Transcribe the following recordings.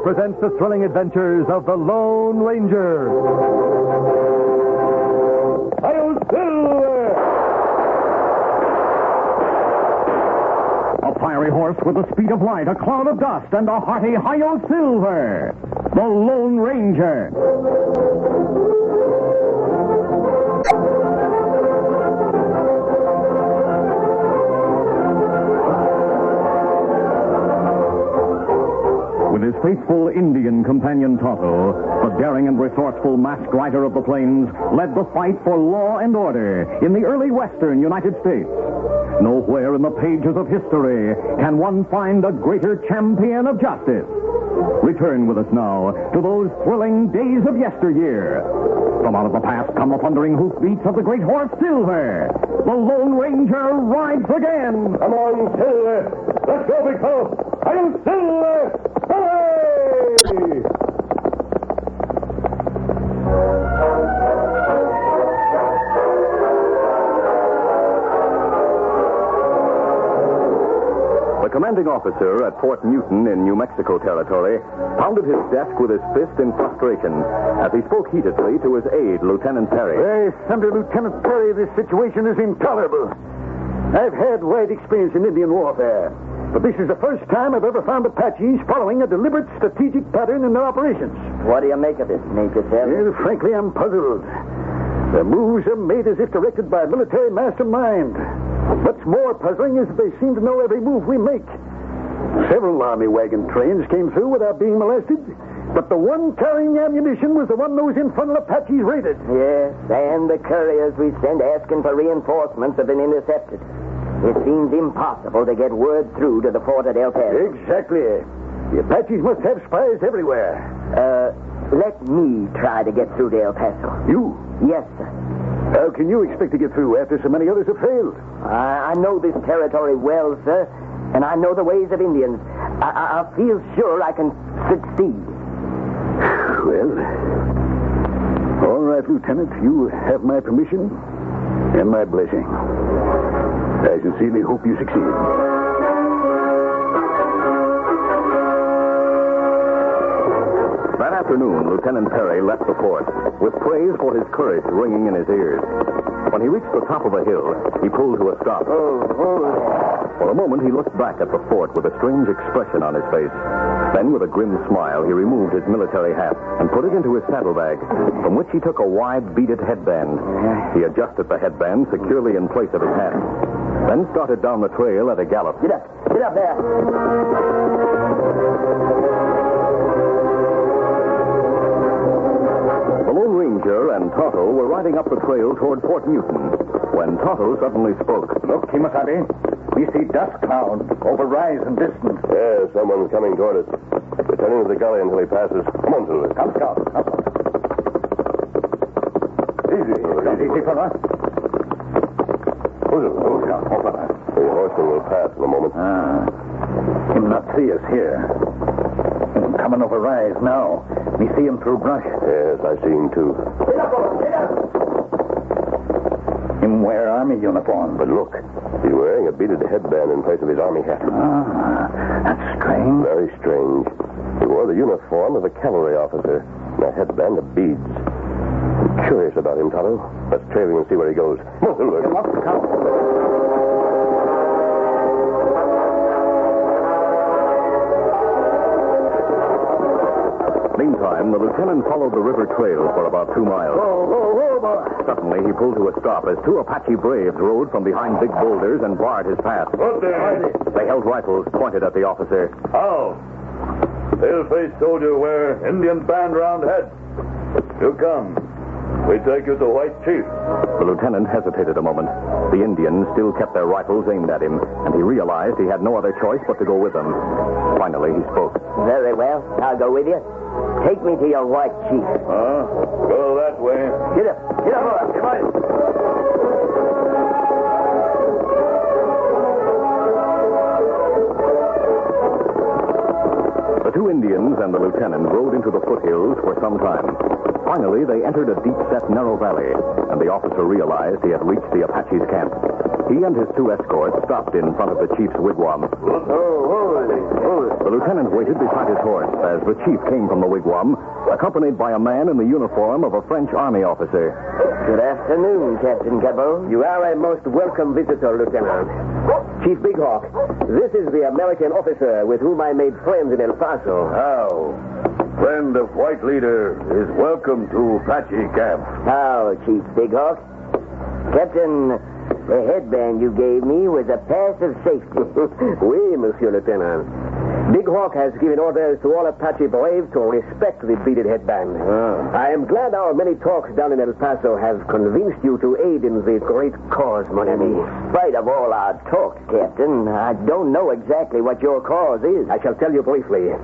presents the thrilling adventures of the Lone Ranger. Hi-yo, Silver! A fiery horse with the speed of light, a cloud of dust, and a hearty Hi-yo, Silver! The Lone Ranger. With his faithful Indian companion Tonto, the daring and resourceful masked rider of the plains led the fight for law and order in the early western United States. Nowhere in the pages of history can one find a greater champion of justice. Return with us now to those thrilling days of yesteryear. From out of the past come the thundering hoofbeats of the great horse Silver. The Lone Ranger rides again. Come on, Silver. Let's go, big fellow. I'm Silver. Hooray! The commanding officer at Fort Newton in New Mexico Territory pounded his desk with his fist in frustration as he spoke heatedly to his aide, Lieutenant Perry. Under Lieutenant Perry, this situation is intolerable. I've had wide experience in Indian warfare, but this is the first time I've ever found Apaches following a deliberate strategic pattern in their operations. What do you make of this, Major Sam? Well, frankly, I'm puzzled. Their moves are made as if directed by a military mastermind. What's more puzzling is that they seem to know every move we make. Several army wagon trains came through without being molested, but the one carrying ammunition was the one those infernal Apaches raided. Yes, and the couriers we sent asking for reinforcements have been intercepted. It seems impossible to get word through to the fort at El Paso. Exactly. The Apaches must have spies everywhere. Let me try to get through to El Paso. You? Yes, sir. How can you expect to get through after so many others have failed? I know this territory well, sir, and I know the ways of Indians. I feel sure I can succeed. Well, all right, Lieutenant. You have my permission and my blessing. I sincerely hope you succeed. That afternoon, Lieutenant Perry left the fort with praise for his courage ringing in his ears. When he reached the top of a hill, he pulled to a stop. For a moment, he looked back at the fort with a strange expression on his face. Then, with a grim smile, he removed his military hat and put it into his saddlebag, from which he took a wide, beaded headband. He adjusted the headband securely in place of his hat, then started down the trail at a gallop. Get up there. The Lone Ranger and Tonto were riding up the trail toward Fort Newton when Tonto suddenly spoke. Look, Kimasabi. We see dust clouds over rise and distance. Yeah, someone's coming toward us. We're turning to the gully until he passes. Come on, Silver. Come, Scout. Come. Easy, fella. Oh, Scout. Oh, fella. The horseman will pass in a moment. Him not see us here. Him coming over rise now. We see him through brush. Yes, I see him too. Get up. Him wear army uniform. But look, he's wearing a beaded headband in place of his army hat. That's strange. Very strange. He wore the uniform of a cavalry officer and a headband of beads. I'm curious about him, Tonto. Let's trail him and see where he goes. Come on, Silver. Come up, Scout. Meantime, the lieutenant followed the river trail for about 2 miles. Whoa, boy. Suddenly, he pulled to a stop as 2 Apache braves rode from behind big boulders and barred his path. What there? They held rifles pointed at the officer. How? Pale-faced soldier wear Indian band round head. You come. We take you to White Chief. The lieutenant hesitated a moment. The Indians still kept their rifles aimed at him, and he realized he had no other choice but to go with them. Finally, he spoke. Very well. I'll go with you. Take me to your White Chief. Go that way. Get up, boy. Come on. The 2 Indians and the lieutenant rode into the foothills for some time. Finally, they entered a deep-set, narrow valley, and the officer realized he had reached the Apache's camp. He and his two escorts stopped in front of the chief's wigwam. The lieutenant waited beside his horse as the chief came from the wigwam, accompanied by a man in the uniform of a French army officer. Good afternoon, Captain Cabot. You are a most welcome visitor, Lieutenant. Chief Big Hawk, this is the American officer with whom I made friends in El Paso. How? Friend of white leader is welcome to Apache camp. How, Chief Big Hawk? Captain, the headband you gave me was a pass of safety. Oui, Monsieur Lieutenant. Big Hawk has given orders to all Apache braves to respect the beaded headband. I am glad our many talks down in El Paso have convinced you to aid in the great cause, mon ami. In spite of all our talks, Captain, I don't know exactly what your cause is. I shall tell you briefly.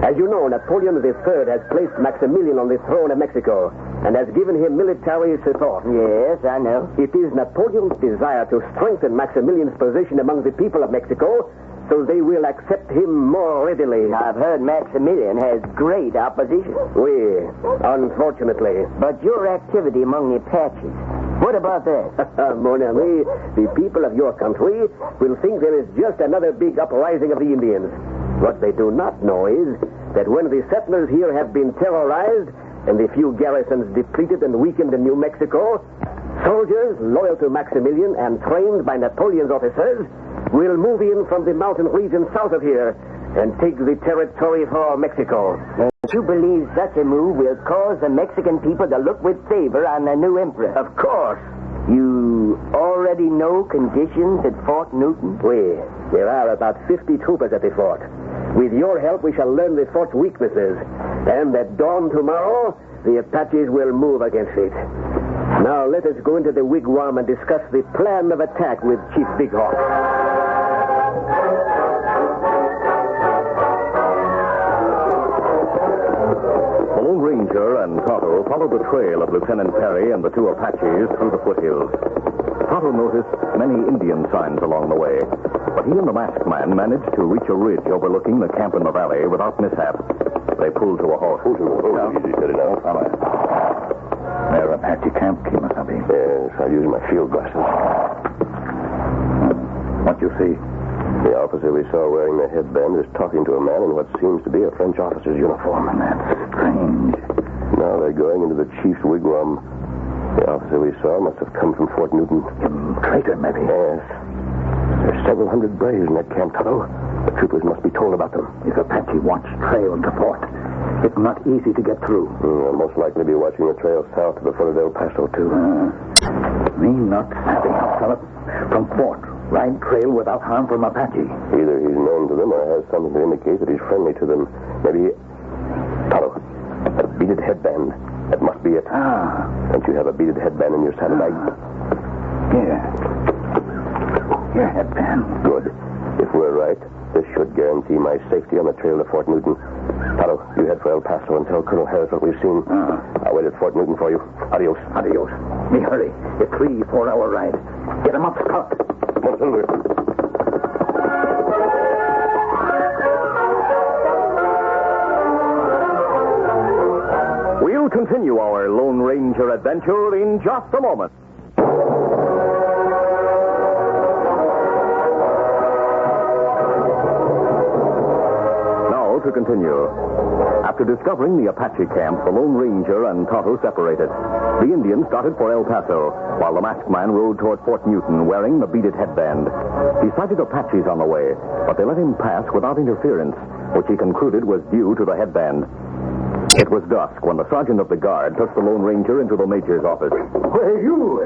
As you know, Napoleon III has placed Maximilian on the throne of Mexico and has given him military support. Yes, I know. It is Napoleon's desire to strengthen Maximilian's position among the people of Mexico so they will accept him more readily. I've heard Maximilian has great opposition. Oui, unfortunately. But your activity among the Apaches, what about that? Mon ami, the people of your country will think there is just another big uprising of the Indians. What they do not know is that when the settlers here have been terrorized and the few garrisons depleted and weakened in New Mexico, soldiers loyal to Maximilian and trained by Napoleon's officers will move in from the mountain region south of here and take the territory for Mexico. Don't you believe such a move will cause the Mexican people to look with favor on the new emperor? Of course. You already know conditions at Fort Newton? Oui, there are about 50 troopers at the fort. With your help, we shall learn the fort's weaknesses. And at dawn tomorrow, the Apaches will move against it. Now let us go into the wigwam and discuss the plan of attack with Chief Big Hawk. The Lone Ranger and Tonto followed the trail of Lieutenant Perry and the two Apaches through the foothills. Tonto noticed many Indian signs along the way, but he and the masked man managed to reach a ridge overlooking the camp in the valley without mishap. They pulled to a halt. Easy, steady now. Their Apache camp, Kimasabi. Yes, I'll use my field glasses. What you see? The officer we saw wearing the headband is talking to a man in what seems to be a French officer's uniform. That's strange. Now they're going into the chief's wigwam. The officer we saw must have come from Fort Newton. Traitor, maybe. Yes. There's several hundred braves in that camp, Tonto. The troopers must be told about them. If Apache watch trail to fort, it's not easy to get through. They'll most likely be watching the trail south to the foot of El Paso, too. Me not having how Philip from fort. Ride trail without harm from Apache. Either he's known to them or has something to indicate that he's friendly to them. Maybe... Tonto, a beaded headband. That must be it. Don't you have a beaded headband in your saddlebag? Here. Here, headband. Good. If we're right, this should guarantee my safety on the trail to Fort Newton. Tonto, you head for El Paso and tell Colonel Harris what we've seen. I'll wait at Fort Newton for you. Adios. Adios. Me hurry. A 3-4 hour ride. Get him up, Scout. Come on, Silver. We'll continue our Lone Ranger adventure in just a moment. Now to continue. After discovering the Apache camp, the Lone Ranger and Tonto separated. The Indians started for El Paso, while the masked man rode toward Fort Newton wearing the beaded headband. He sighted Apaches on the way, but they let him pass without interference, which he concluded was due to the headband. It was dusk when the sergeant of the guard took the Lone Ranger into the major's office. Where you?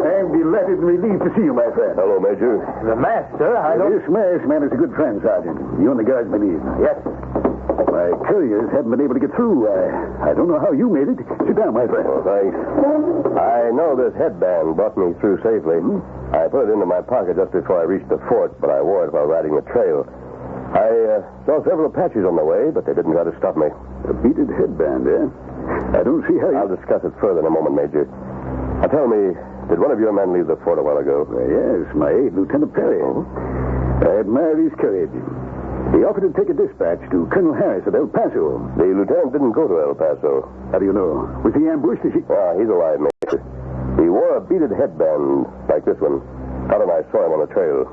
I'm delighted and relieved to see you, my friend. Hello, Major. The master, I don't... This masked man is a good friend, Sergeant. You and the guards believe. Yes. My couriers haven't been able to get through. I don't know how you made it. Sit down, my friend. Oh, thanks. I know this headband brought me through safely. I put it into my pocket just before I reached the fort, but I wore it while riding the trail. I saw several Apaches on the way, but they didn't try to stop me. A beaded headband, eh? I don't see how you... I'll discuss it further in a moment, Major. Now tell me, did one of your men leave the fort a while ago? Yes, my aide, Lieutenant Perry. I admire his courage. He offered to take a dispatch to Colonel Harris at El Paso. The lieutenant didn't go to El Paso. How do you know? Was he ambushed? He's alive, Major. He wore a beaded headband like this one. Tonto and I saw him on the trail.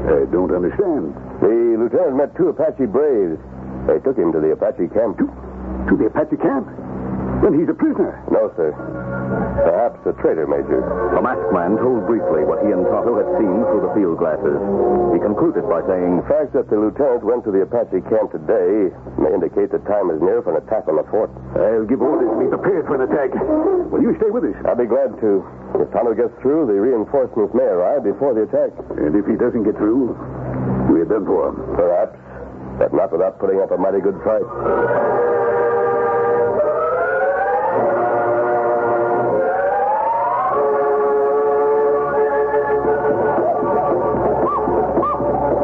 I don't understand. The lieutenant met 2 Apache braves. They took him to the Apache camp. To the Apache camp? Then he's a prisoner. No, sir. Perhaps a traitor, Major. The masked man told briefly what he and Tonto had seen through the field glasses. He concluded by saying, The fact that the lieutenant went to the Apache camp today may indicate that time is near for an attack on the fort. I'll give orders to be prepared for an attack. Will you stay with us? I'll be glad to. If Tonto gets through, the reinforcements may arrive before the attack. And if he doesn't get through, we're done for. Perhaps, but not without putting up a mighty good fight.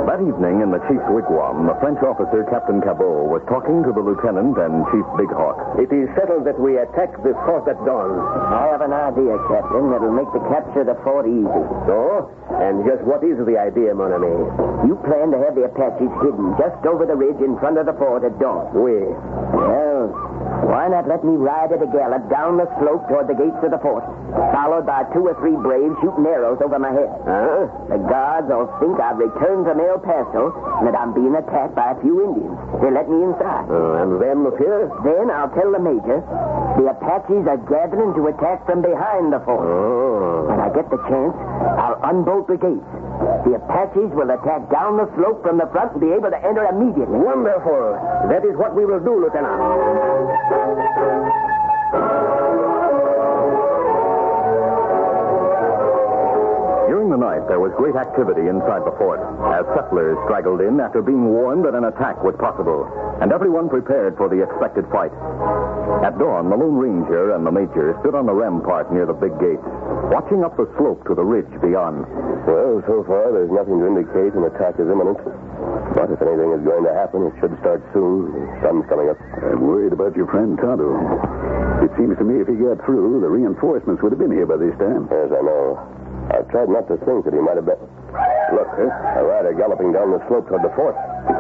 That evening in the chief's wigwam, the French officer, Captain Cabot, was talking to the lieutenant and Chief Big Hawk. It is settled that we attack the fort at dawn. I have an idea, Captain, that'll make the capture of the fort easy. So? And just what is the idea, mon ami? You plan to have the Apaches hidden just over the ridge in front of the fort at dawn. Oui. Well, why not let me ride at a gallop down the slope toward the gates of the fort, followed by 2 or 3 braves shooting arrows over my head? Huh? The guards will think I've returned from El Paso and that I'm being attacked by a few Indians. They let me inside. And then, monsieur? Then I'll tell the major the Apaches are gathering to attack from behind the fort. Oh. When I get the chance, I'll unbolt the gates. The Apaches will attack down the slope from the front and be able to enter immediately. Wonderful. That is what we will do, Lieutenant. During the night, there was great activity inside the fort as settlers straggled in after being warned that an attack was possible, and everyone prepared for the expected fight. At dawn, the Lone Ranger and the Major stood on the rampart near the big gates, watching up the slope to the ridge beyond. Well, so far, there's nothing to indicate an attack is imminent. But if anything is going to happen, it should start soon. The sun's coming up. I'm worried about your friend Tonto. It seems to me if he got through, the reinforcements would have been here by this time. Yes, I know. I've tried not to think that he might have been... Look, a rider galloping down the slope toward the fort.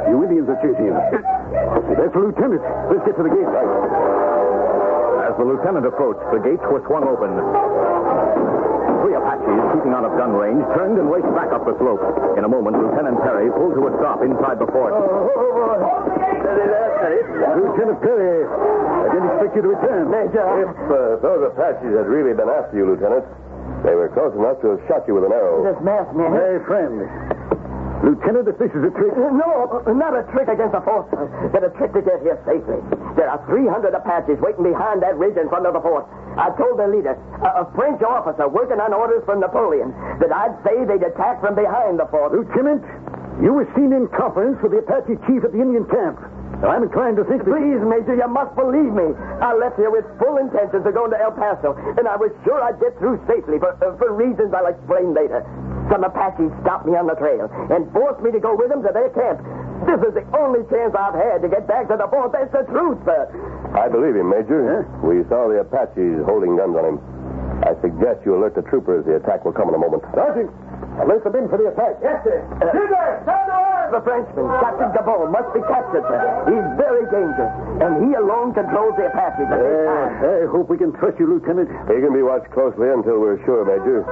You Indians are chasing him. That's the lieutenant. Let's get to the gate. Right. As the lieutenant approached, the gates were swung open. 3 Apaches, keeping out of gun range, turned and raced back up the slope. In a moment, Lieutenant Perry pulled to a stop inside the fort. Lieutenant Perry, I didn't expect you to return. If those Apaches had really been after you, Lieutenant, they were close enough to have shot you with an arrow. This masked man. Hey, friend. Lieutenant, if this is a trick... No, not a trick against the fort, but a trick to get here safely. There are 300 Apaches waiting behind that ridge in front of the fort. I told their leader, a French officer working on orders from Napoleon, that I'd say they'd attack from behind the fort. Lieutenant, you were seen in conference with the Apache chief at the Indian camp. Now, I'm inclined to think that... Please, Major, you must believe me. I left here with full intentions of going to El Paso, and I was sure I'd get through safely for reasons I'll explain later. Some Apaches stopped me on the trail and forced me to go with them to their camp. This is the only chance I've had to get back to the fort. That's the truth, sir. I believe him, Major. We saw the Apaches holding guns on him. I suggest you alert the troopers. The attack will come in a moment. Sergeant, alert them in for the attack. Yes, sir. The Frenchman, Captain Gabon, must be captured, sir. He's very dangerous, and he alone controls the Apaches at this time. I hope we can trust you, Lieutenant. He can be watched closely until we're sure, Major.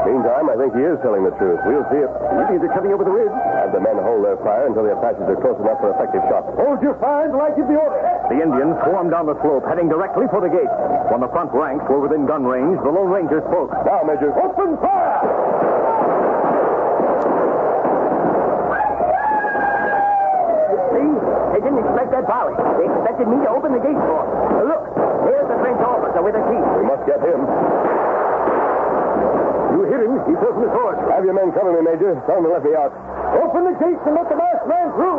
Meantime, I think he is telling the truth. We'll see if... The Indians are coming over the ridge. Have the men hold their fire until the Apaches are close enough for effective shots. Hold your fire until I give the order. The Indians swarmed down the slope, heading directly for the gate. When the front ranks were within gun range, the Lone Ranger spoke. Now, Major. Open fire! They didn't expect that volley. They expected me to open the gate for them. Look, there's the French officer with a key. We must get him. You hit him. He fell from his horse. Have your men cover me, Major. Tell them to let me out. Open the gates and let the masked man through.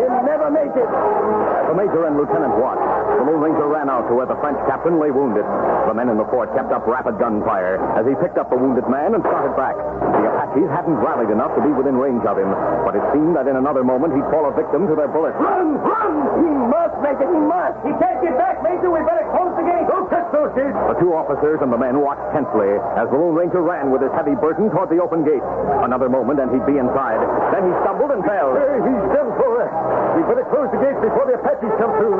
He'll never make it. As the Major and Lieutenant watched, the Lone Ranger ran out to where the French captain lay wounded. The men in the fort kept up rapid gunfire as he picked up the wounded man and started back. The Apaches hadn't rallied enough to be within range of him, but it seemed that in another moment he'd fall a victim to their bullets. Run! He must make it. He must. He can't get back, Major. We better close the gate. Don't touch those gates. The 2 officers and the men watched tensely as the Lone Ranger ran with his heavy burden toward the open gate. Another moment and he'd be inside. Then he stumbled and fell. Hey, he's done for. We better close the gates before the Apaches come through.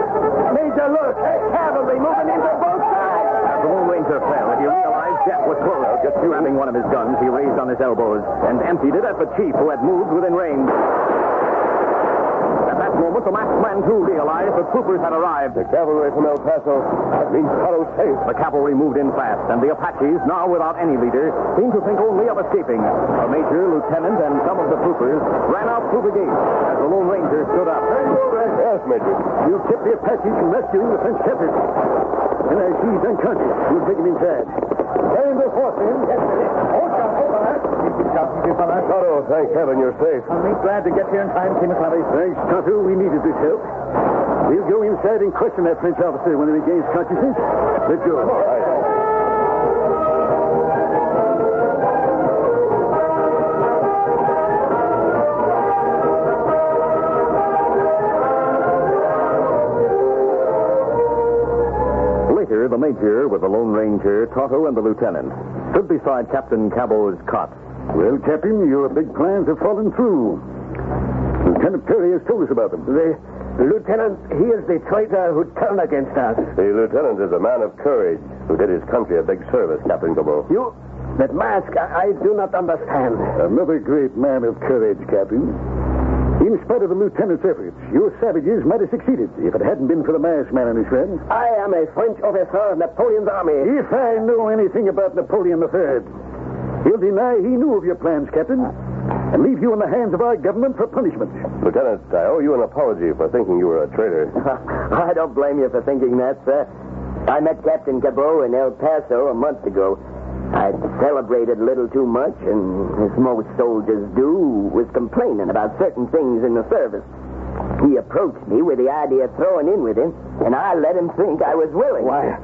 Major, look. Cavalry moving in from both sides. As the Lone Ranger fell, he realized Jeff was close. Grabbing one of his guns, he raised on his elbows and emptied it at the chief who had moved within range. At that moment, the masked man, too, realized the troopers had arrived. The cavalry from El Paso. That means Tonto's safe. The cavalry moved in fast, and the Apaches, now without any leader, seemed to think only of escaping. The major, lieutenant, and some of the troopers ran out through the gate as the Lone Ranger stood up. Yes, Major. You kept the Apaches from rescuing the French captives. And as he's unconscious, we'll take him inside. Carry him to the fort, then. Tonto, thank heaven you're safe. I'm glad to get here in time, Tim McClellan. Thanks, Tonto. We needed this help. We'll go inside and question that French officer when he regains consciousness. Let's go. Later, the major, with the Lone Ranger, Tonto, and the lieutenant, stood beside Captain Cabot's cot. Well, Captain, your big plans have fallen through. Lieutenant Perry has told us about them. The lieutenant, he is the traitor who turned against us. The lieutenant is a man of courage who did his country a big service, Captain Cabot. You, that mask, I do not understand. Another great man of courage, Captain. In spite of the lieutenant's efforts, your savages might have succeeded if it hadn't been for the masked man and his friends. I am a French officer of Napoleon's army. If I know anything about Napoleon III, he'll deny he knew of your plans, Captain, and leave you in the hands of our government for punishment. Lieutenant, I owe you an apology for thinking you were a traitor. I don't blame you for thinking that, sir. I met Captain Cabot in El Paso a month ago. I'd celebrated a little too much, and as most soldiers do, was complaining about certain things in the service. He approached me with the idea of throwing in with him, and I let him think I was willing. Why,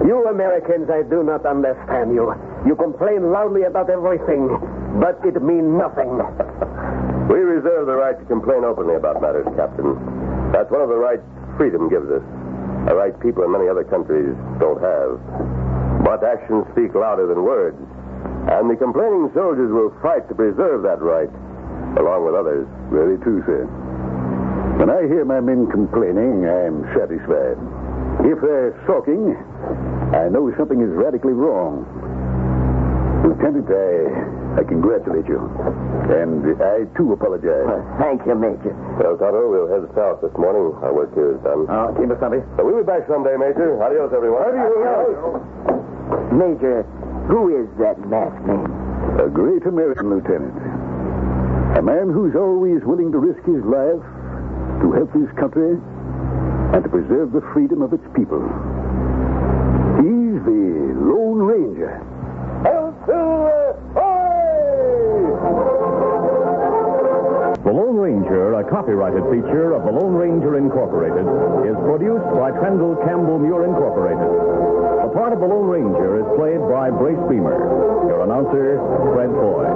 you Americans, I do not understand you. You complain loudly about everything, but it means nothing. We reserve the right to complain openly about matters, Captain. That's one of the rights freedom gives us. A right people in many other countries don't have. But actions speak louder than words. And the complaining soldiers will fight to preserve that right, along with others. Very true, sir. When I hear my men complaining, I'm satisfied. If they're sulking, I know something is radically wrong. Lieutenant, I congratulate you. And I, too, apologize. Thank you, Major. Well, Tonto, we'll head south this morning. Our work here is done. Kimasabi. We'll be back someday, Major. Adios, everyone. Major, who is that masked man? A great American lieutenant. A man who's always willing to risk his life to help his country and to preserve the freedom of its people. He's the Lone Ranger. The Lone Ranger, a copyrighted feature of the Lone Ranger Incorporated, is produced by Trendle Campbell Muir Incorporated. The part of the Lone Ranger is played by Brace Beamer. Your announcer, Fred Foy.